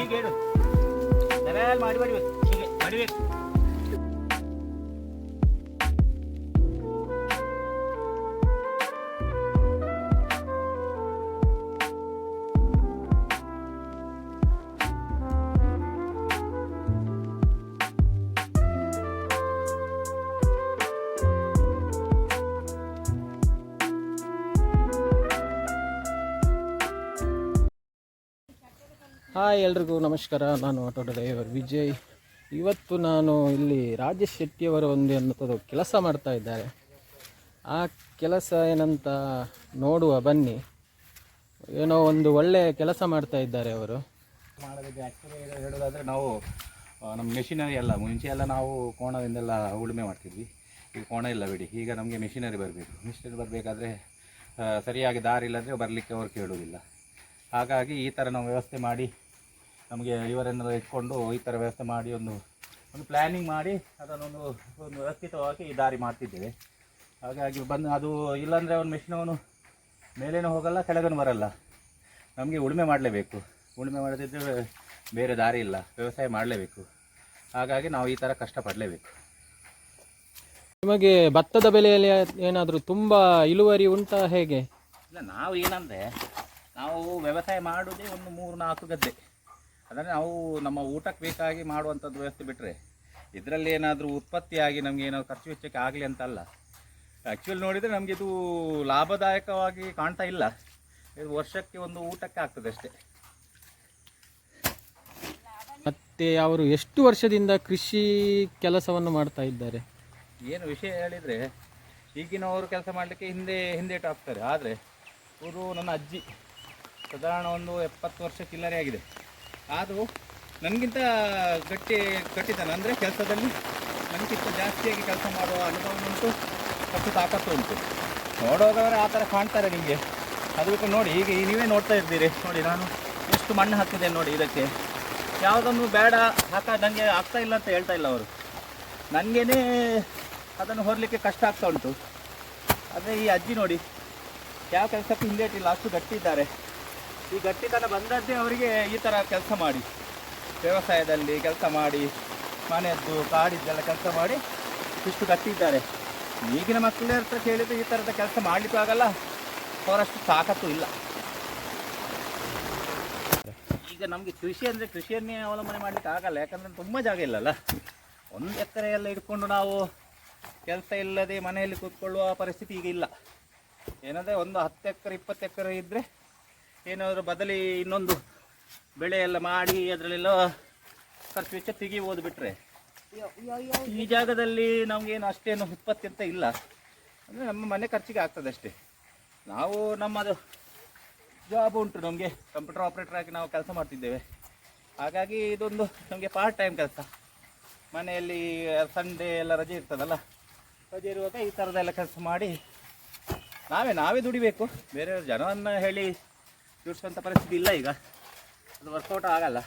ಹೀಗೆ ಇಡು, ಲೆವೆಲ್ ಮಾಡಿ ಬಡಿಬೇಕು, ಹೀಗೆ ಬಡಿಬೇಕು. ಹಾಯ್ ಎಲ್ರಿಗೂ ನಮಸ್ಕಾರ. ನಾನು ಆಟೋ ಡ್ರೈವರ್ ವಿಜಯ್. ಇವತ್ತು ನಾನು ಇಲ್ಲಿ ರಾಜೇಶ್ ಶೆಟ್ಟಿಯವರ ಒಂದು ಕೆಲಸ ಮಾಡ್ತಾ ಇದ್ದಾರೆ. ಆ ಕೆಲಸ ಏನಂತ ನೋಡುವ ಬನ್ನಿ. ಏನೋ ಒಂದು ಒಳ್ಳೆಯ ಕೆಲಸ ಮಾಡ್ತಾ ಇದ್ದಾರೆ ಅವರು. ಮಾಡೋದಕ್ಕೆ ಆ್ಯಕ್ಚುಲಿ ಹೇಳೋದಾದರೆ ನಾವು ನಮ್ಮ ಮೆಷಿನರಿ ಎಲ್ಲ ಮುಂಚೆ ಎಲ್ಲ ನಾವು ಕೋಣದಿಂದೆಲ್ಲ ಉಳುಮೆ ಮಾಡ್ತಿದ್ವಿ. ಈಗ ಕೋಣ ಇಲ್ಲ ಬಿಡಿ, ಈಗ ನಮಗೆ ಮೆಷಿನರಿ ಬರಬೇಕು. ಮೆಷಿನರಿ ಬರಬೇಕಾದ್ರೆ ಸರಿಯಾಗಿ ದಾರಿ ಇಲ್ಲದ್ರೆ ಬರಲಿಕ್ಕೆ ಅವ್ರು ಕೇಳುವುದಿಲ್ಲ. ಹಾಗಾಗಿ ಈ ಥರ ನಾವು ವ್ಯವಸ್ಥೆ ಮಾಡಿ, ನಮಗೆ ಇವರನ್ನೆಲ್ಲ ಇಟ್ಕೊಂಡು ಈ ಥರ ವ್ಯವಸ್ಥೆ ಮಾಡಿ ಒಂದು ಪ್ಲ್ಯಾನಿಂಗ್ ಮಾಡಿ ಅದನ್ನೊಂದು ವ್ಯವಸ್ಥಿತವಾಗಿ ಈ ದಾರಿ ಮಾಡ್ತಿದ್ದೇವೆ. ಹಾಗಾಗಿ ಅದು ಇಲ್ಲಾಂದರೆ ಅವನು ಮೆಷಿನವನು ಮೇಲೇನೂ ಹೋಗಲ್ಲ, ಕೆಳಗನೂ ಬರಲ್ಲ. ನಮಗೆ ಉಳುಮೆ ಮಾಡಲೇಬೇಕು. ಉಳುಮೆ ಮಾಡದಿದ್ದರೆ ಬೇರೆ ದಾರಿ ಇಲ್ಲ, ವ್ಯವಸಾಯ ಮಾಡಲೇಬೇಕು. ಹಾಗಾಗಿ ನಾವು ಈ ಥರ ಕಷ್ಟಪಡಲೇಬೇಕು. ನಿಮಗೆ ಭತ್ತದ ಬೆಲೆಯಲ್ಲಿ ಏನಾದರೂ ತುಂಬ ಇಳುವರಿ ಉಂಟಾ ಹೇಗೆ? ಇಲ್ಲ, ನಾವು ಏನಂದರೆ ನಾವು ವ್ಯವಸಾಯ ಮಾಡೋದೇ ಒಂದು 3-4 ಗದ್ದೆ. ಅದನ್ನು ನಾವು ನಮ್ಮ ಊಟಕ್ಕೆ ಬೇಕಾಗಿ ಮಾಡುವಂಥದ್ದು ವ್ಯವಸ್ಥೆ ಬಿಟ್ಟರೆ ಇದರಲ್ಲಿ ಏನಾದರೂ ಉತ್ಪತ್ತಿಯಾಗಿ ನಮಗೆ ಏನಾದರೂ ಖರ್ಚು ವೆಚ್ಚಕ್ಕೆ ಆಗಲಿ ಅಂತಲ್ಲ. ಆ್ಯಕ್ಚುಲಿ ನೋಡಿದರೆ ನಮಗೆ ಇದು ಲಾಭದಾಯಕವಾಗಿ ಕಾಣ್ತಾ ಇಲ್ಲ. ಇದು ವರ್ಷಕ್ಕೆ ಒಂದು ಊಟಕ್ಕೆ ಆಗ್ತದೆ ಅಷ್ಟೇ. ಮತ್ತು ಅವರು ಎಷ್ಟು ವರ್ಷದಿಂದ ಕೃಷಿ ಕೆಲಸವನ್ನು ಮಾಡ್ತಾ ಇದ್ದಾರೆ? ಏನು ವಿಷಯ ಹೇಳಿದರೆ, ಈಗಿನವರು ಕೆಲಸ ಮಾಡಲಿಕ್ಕೆ ಹಿಂದೇಟು ಹಾಕ್ತಾರೆ. ಆದರೆ ಇವರು ನನ್ನ ಅಜ್ಜಿ ಸಾಧಾರಣ ಒಂದು 70 ವರ್ಷ ಚಿಲ್ಲರೆ ಆಗಿದೆ. ಆದರೂ ನನಗಿಂತ ಗಟ್ಟಿದ್ದಾನೆ. ಅಂದರೆ ಕೆಲಸದಲ್ಲಿ ನನಗಿಂತ ಜಾಸ್ತಿಯಾಗಿ ಕೆಲಸ ಮಾಡುವ ಅನುಭವ ಉಂಟು, ಮತ್ತು ತಾಕತ್ತು ಉಂಟು. ನೋಡೋದವರೆ ಆ ಥರ ಕಾಣ್ತಾರೆ ನಿಮಗೆ. ಅದು ಬಿಟ್ಟು ನೋಡಿ, ಈಗ ನೀವೇ ನೋಡ್ತಾ ಇದ್ದೀರಿ ನೋಡಿ, ನಾನು ಎಷ್ಟು ಮಣ್ಣು ಹಾಕಿದೆ ನೋಡಿ. ಇದಕ್ಕೆ ಯಾವುದನ್ನು ಬೇಡ ನನಗೆ ಆಗ್ತಾ ಇಲ್ಲ ಅಂತ ಹೇಳ್ತಾ ಇಲ್ಲ ಅವರು. ನನಗೇನೆ ಅದನ್ನು ಹೊರಲಿಕ್ಕೆ ಕಷ್ಟ ಆಗ್ತಾ ಉಂಟು. ಆದರೆ ಈ ಅಜ್ಜಿ ನೋಡಿ, ಯಾವ ಕೆಲಸಕ್ಕೂ ಹಿಂದೇಟಿಲ್ಲ, ಅಷ್ಟು ಗಟ್ಟಿದ್ದಾರೆ. ಈ ಗಟ್ಟಿತನ ಬಂದದ್ದೇ ಅವರಿಗೆ ಈ ಥರ ಕೆಲಸ ಮಾಡಿ, ವ್ಯವಸಾಯದಲ್ಲಿ ಕೆಲಸ ಮಾಡಿ, ಮನೆಯದ್ದು ಕಾಡಿದ್ದೆಲ್ಲ ಕೆಲಸ ಮಾಡಿ ಇಷ್ಟು ಗಟ್ಟಿದ್ದಾರೆ. ಈಗಿನ ಮಕ್ಕಳ ಹತ್ರ ಕೇಳಿದರೆ ಈ ಥರದ ಕೆಲಸ ಮಾಡಲಿಕ್ಕೂ ಆಗಲ್ಲ, ಅವರಷ್ಟು ತಾಕತ್ತು ಇಲ್ಲ. ಈಗ ನಮಗೆ ಕೃಷಿ ಅಂದರೆ ಕೃಷಿಯನ್ನೇ ಅವಲಂಬನೆ ಮಾಡಲಿಕ್ಕೆ ಆಗಲ್ಲ. ಯಾಕಂದರೆ ತುಂಬ ಜಾಗ ಇಲ್ಲಲ್ಲ. 1 ಎಕರೆ ಎಲ್ಲ ಇಟ್ಕೊಂಡು ನಾವು ಕೆಲಸ ಇಲ್ಲದೆ ಮನೆಯಲ್ಲಿ ಕೂತ್ಕೊಳ್ಳುವ ಪರಿಸ್ಥಿತಿ ಈಗ ಇಲ್ಲ. ಏನಂದರೆ ಒಂದು 10 ಎಕರೆ 20 ಎಕರೆ ಇದ್ದರೆ ಏನಾದರೂ ಬದಲಿ ಇನ್ನೊಂದು ಬೆಳೆ ಎಲ್ಲ ಮಾಡಿ ಅದರಲ್ಲೆಲ್ಲ ಖರ್ಚು ವೆಚ್ಚ ತೆಗಿಬೋದು. ಬಿಟ್ಟರೆ ಈ ಜಾಗದಲ್ಲಿ ನಮಗೇನು ಅಷ್ಟೇನು ಉತ್ಪತ್ತಿ ಅಂತ ಇಲ್ಲ. ಅಂದರೆ ನಮ್ಮ ಮನೆ ಖರ್ಚಿಗೆ ಆಗ್ತದೆ ಅಷ್ಟೇ. ನಾವು ನಮ್ಮದು ಜಾಬ್ ಉಂಟು, ನಮಗೆ ಕಂಪ್ಯೂಟರ್ ಆಪ್ರೇಟರ್ ಆಗಿ ನಾವು ಕೆಲಸ ಮಾಡ್ತಿದ್ದೇವೆ. ಹಾಗಾಗಿ ಇದೊಂದು ನಮಗೆ ಪಾರ್ಟ್ ಟೈಮ್ ಕೆಲಸ. ಮನೆಯಲ್ಲಿ ಸಂಡೇ ಎಲ್ಲ ರಜೆ ಇರ್ತದಲ್ಲ, ರಜೆ ಇರುವಾಗ ಈ ಥರದ್ದೆಲ್ಲ ಕೆಲಸ ಮಾಡಿ ನಾವೇ ದುಡಿಬೇಕು. ಬೇರೆ ಜನವನ್ನು ಹೇಳಿ ದುಡಿಸುವಂಥ ಪರಿಸ್ಥಿತಿ ಇಲ್ಲ. ಈಗ ಅದು ವರ್ಕೌಟ್ ಆಗಲ್ಲ.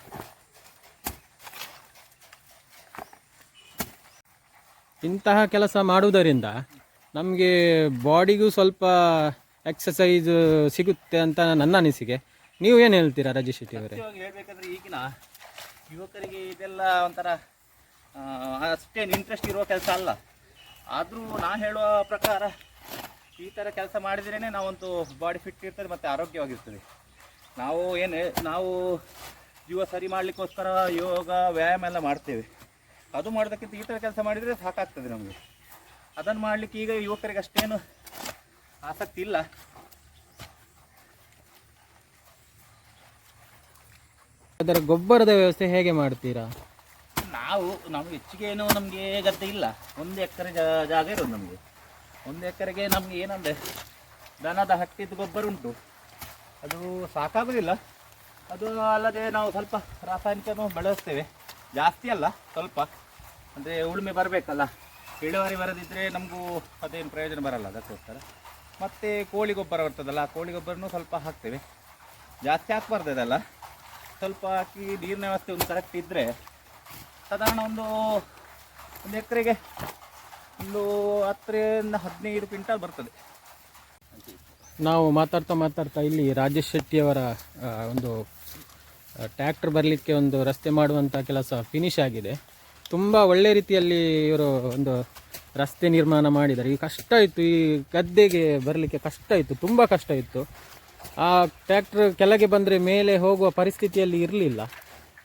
ಇಂತಹ ಕೆಲಸ ಮಾಡುವುದರಿಂದ ನಮಗೆ ಬಾಡಿಗೂ ಸ್ವಲ್ಪ ಎಕ್ಸಸೈಸ್ ಸಿಗುತ್ತೆ ಅಂತ ನನ್ನ ಅನಿಸಿಕೆ. ನೀವು ಏನು ಹೇಳ್ತೀರಾ ರಾಜೇಶ್ ಶೆಟ್ಟಿ ಅವರೇ? ಹೇಳಬೇಕಂದ್ರೆ ಈಗಿನ ಯುವಕರಿಗೆ ಇದೆಲ್ಲ ಒಂಥರ ಅಷ್ಟೇನು ಇಂಟ್ರೆಸ್ಟ್ ಇರುವ ಕೆಲಸ ಅಲ್ಲ. ಆದರೂ ನಾನು ಹೇಳುವ ಪ್ರಕಾರ ಈ ಥರ ಕೆಲಸ ಮಾಡಿದ್ರೇ ನಾವಂತೂ ಬಾಡಿ ಫಿಟ್ ಇರ್ತದೆ ಮತ್ತು ಆರೋಗ್ಯವಾಗಿರ್ತದೆ. ನಾವು ಜೀವ ಸರಿ ಮಾಡಲಿಕ್ಕೋಸ್ಕರ ಯೋಗ ವ್ಯಾಯಾಮ ಎಲ್ಲ ಮಾಡ್ತೇವೆ. ಅದು ಮಾಡೋದಕ್ಕಿಂತ ಈ ಥರ ಕೆಲಸ ಮಾಡಿದರೆ ಸಾಕಾಗ್ತದೆ ನಮಗೆ. ಅದನ್ನು ಮಾಡಲಿಕ್ಕೆ ಈಗ ಯುವಕರಿಗೆ ಅಷ್ಟೇನು ಆಸಕ್ತಿ ಇಲ್ಲ. ಅದರ ಗೊಬ್ಬರದ ವ್ಯವಸ್ಥೆ ಹೇಗೆ ಮಾಡ್ತೀರಾ? ನಮಗೆ ಹೆಚ್ಚಿಗೆ ಏನು ನಮಗೆ ಗದ್ದೆ ಇಲ್ಲ. 1 ಎಕರೆ ಜಾಗ ಇರೋದು ನಮಗೆ. 1 ಎಕರೆಗೆ ನಮಗೆ ಏನಂದರೆ ದನದ ಹಟ್ಟಿದ್ದು ಗೊಬ್ಬರ ಉಂಟು, ಅದು ಸಾಕಾಗೋದಿಲ್ಲ. ಅದು ಅಲ್ಲದೆ ನಾವು ಸ್ವಲ್ಪ ರಾಸಾಯನಿಕನೂ ಬಳಸ್ತೇವೆ. ಜಾಸ್ತಿ ಅಲ್ಲ, ಸ್ವಲ್ಪ. ಅಂದರೆ ಉಳುಮೆ ಬರಬೇಕಲ್ಲ, ಇಳುವರಿ ಬರದಿದ್ದರೆ ನಮಗೂ ಅದೇನು ಪ್ರಯೋಜನ ಬರಲ್ಲ. ಅದಕ್ಕೋಸ್ಕರ ಮತ್ತು ಕೋಳಿ ಗೊಬ್ಬರ ಬರ್ತದಲ್ಲ, ಆ ಕೋಳಿ ಗೊಬ್ಬರನೂ ಸ್ವಲ್ಪ ಹಾಕ್ತೇವೆ. ಜಾಸ್ತಿ ಹಾಕ್ಬಾರ್ದು ಅದೆಲ್ಲ, ಸ್ವಲ್ಪ ಹಾಕಿ ನೀರಿನ ವ್ಯವಸ್ಥೆ ಒಂದು ಕರೆಕ್ಟ್ ಇದ್ದರೆ ಸಾಧಾರಣ ಒಂದು ಎಕರೆಗೆ ಒಂದು 10ರಿಂದ 15 ಕ್ವಿಂಟಲ್ ಬರ್ತದೆ. ನಾವು ಮಾತಾಡ್ತಾ ಇಲ್ಲಿ ರಾಜೇಶ್ ಶೆಟ್ಟಿಯವರ ಒಂದು ಟ್ರ್ಯಾಕ್ಟರ್ ಬರಲಿಕ್ಕೆ ಒಂದು ರಸ್ತೆ ಮಾಡುವಂಥ ಕೆಲಸ ಫಿನಿಶ್ ಆಗಿದೆ. ತುಂಬ ಒಳ್ಳೆ ರೀತಿಯಲ್ಲಿ ಇವರು ಒಂದು ರಸ್ತೆ ನಿರ್ಮಾಣ ಮಾಡಿದ್ದಾರೆ. ಈ ಕಷ್ಟ ಇತ್ತು, ಈ ಗದ್ದೆಗೆ ಬರಲಿಕ್ಕೆ ಕಷ್ಟ ಇತ್ತು, ತುಂಬ ಕಷ್ಟ ಇತ್ತು. ಆ ಟ್ರ್ಯಾಕ್ಟರ್ ಕೆಳಗೆ ಬಂದರೆ ಮೇಲೆ ಹೋಗುವ ಪರಿಸ್ಥಿತಿಯಲ್ಲಿ ಇರಲಿಲ್ಲ.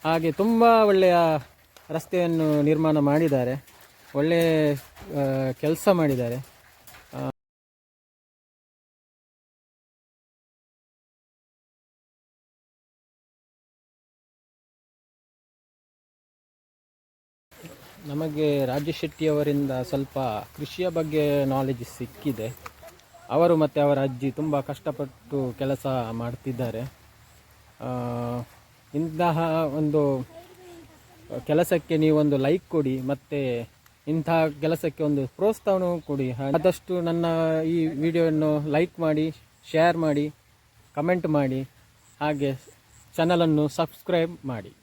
ಹಾಗೆ ತುಂಬ ಒಳ್ಳೆಯ ರಸ್ತೆಯನ್ನು ನಿರ್ಮಾಣ ಮಾಡಿದ್ದಾರೆ, ಒಳ್ಳೆಯ ಕೆಲಸ ಮಾಡಿದ್ದಾರೆ. ನಮಗೆ ರಾಜೇಶ್ ಶೆಟ್ಟಿಯವರಿಂದ ಸ್ವಲ್ಪ ಕೃಷಿಯ ಬಗ್ಗೆ ನಾಲೆಜ್ ಸಿಕ್ಕಿದೆ. ಅವರು ಮತ್ತು ಅವರ ಅಜ್ಜಿ ತುಂಬ ಕಷ್ಟಪಟ್ಟು ಕೆಲಸ ಮಾಡ್ತಿದ್ದಾರೆ. ಇಂತಹ ಒಂದು ಕೆಲಸಕ್ಕೆ ನೀವೊಂದು ಲೈಕ್ ಕೊಡಿ ಮತ್ತು ಇಂತಹ ಕೆಲಸಕ್ಕೆ ಒಂದು ಪ್ರೋತ್ಸಾಹನೂ ಕೊಡಿ. ಆದಷ್ಟು ನನ್ನ ಈ ವಿಡಿಯೋವನ್ನು ಲೈಕ್ ಮಾಡಿ, ಶೇರ್ ಮಾಡಿ, ಕಮೆಂಟ್ ಮಾಡಿ, ಹಾಗೆ ಚಾನಲನ್ನು ಸಬ್ಸ್ಕ್ರೈಬ್ ಮಾಡಿ.